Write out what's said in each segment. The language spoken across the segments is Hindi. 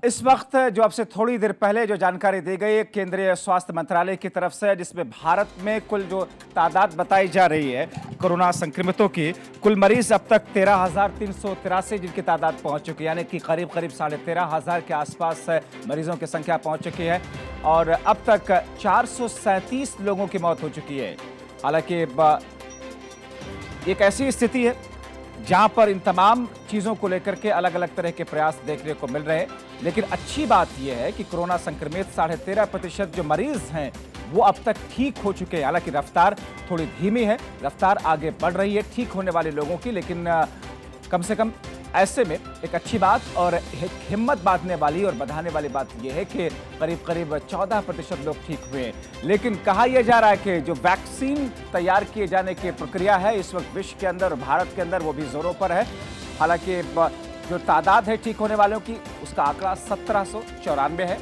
इस वक्त जो अब से थोड़ी देर पहले जो जानकारी दी गई केंद्रीय स्वास्थ्य मंत्रालय की तरफ से, जिसमें भारत में कुल जो तादाद बताई जा रही है कोरोना संक्रमितों की, कुल मरीज अब तक 13,383 जिनकी तादाद पहुंच चुकी है, यानी कि करीब 13,500 के आसपास मरीजों की संख्या पहुंच चुकी है और अब तक 437 लोगों की मौत हो चुकी है। हालांकि एक ऐसी स्थिति है जहां पर इन तमाम चीजों को लेकर के अलग अलग तरह के प्रयास देखने को मिल रहे हैं, लेकिन अच्छी बात यह है कि कोरोना संक्रमित 13.5% जो मरीज हैं वो अब तक ठीक हो चुके हैं। हालांकि रफ्तार थोड़ी धीमी है, रफ्तार आगे बढ़ रही है ठीक होने वाले लोगों की, लेकिन कम से कम ऐसे में एक अच्छी बात और एक हिम्मत बांधने वाली और बढ़ाने वाली बात यह है कि करीब 14% लोग ठीक हुए हैं। लेकिन कहा यह जा रहा है कि जो वैक्सीन तैयार किए जाने की प्रक्रिया है इस वक्त विश्व के अंदर और भारत के अंदर वो भी जोरों पर है। हालांकि जो तादाद है ठीक होने वालों की उसका आंकड़ा 1794 है।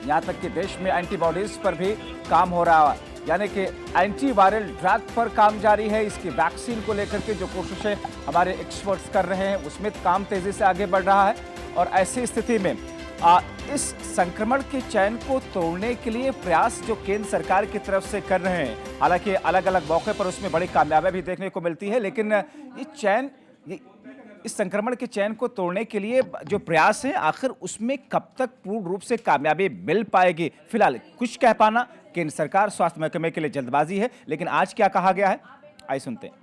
यहाँ तक कि देश में एंटीबॉडीज पर भी काम हो रहा है, यानी कि एंटीवायरल ड्रग पर काम जारी है। इसकी वैक्सीन को लेकर के जो कोशिशें हमारे एक्सपर्ट्स कर रहे हैं उसमें काम तेजी से आगे बढ़ रहा है और ऐसी स्थिति में इस संक्रमण के चैन को तोड़ने के लिए प्रयास जो केंद्र सरकार की तरफ से कर रहे हैं, हालांकि अलग अलग मौके पर उसमें बड़ी कामयाबी भी देखने को मिलती है, लेकिन इस संक्रमण के चैन को तोड़ने के लिए जो प्रयास है आखिर उसमें कब तक पूर्ण रूप से कामयाबी मिल पाएगी, फिलहाल कुछ कह पाना केंद्र सरकार स्वास्थ्य महकमे के लिए जल्दबाजी है। लेकिन आज क्या कहा गया है आइए सुनते हैं।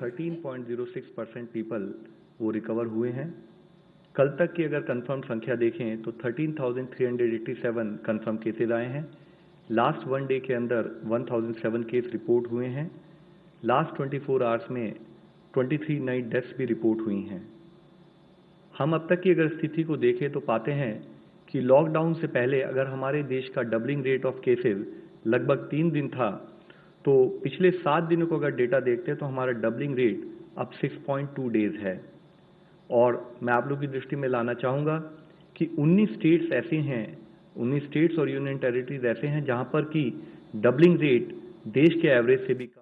13.06% पीपल वो रिकवर हुए हैं। कल तक की अगर कंफर्म संख्या देखें तो 13,387 कंफर्म केसेज आए हैं। लास्ट वन डे के अंदर 1,007 केस रिपोर्ट हुए हैं। लास्ट 24 आवर्स में 23 नई डेथ्स भी रिपोर्ट हुई हैं। हम अब तक की अगर स्थिति को देखें तो पाते हैं कि लॉकडाउन से पहले अगर हमारे देश का डबलिंग रेट ऑफ केसेस लगभग 3 दिन था, तो पिछले 7 दिनों को अगर डेटा देखते हैं तो हमारा डबलिंग रेट अब 6.2 डेज है। और मैं आप लोग की दृष्टि में लाना चाहूँगा कि 19 स्टेट्स ऐसे हैं, 19 स्टेट्स और यूनियन टेरिटरीज ऐसे हैं जहाँ पर कि डबलिंग रेट देश के एवरेज से भी कम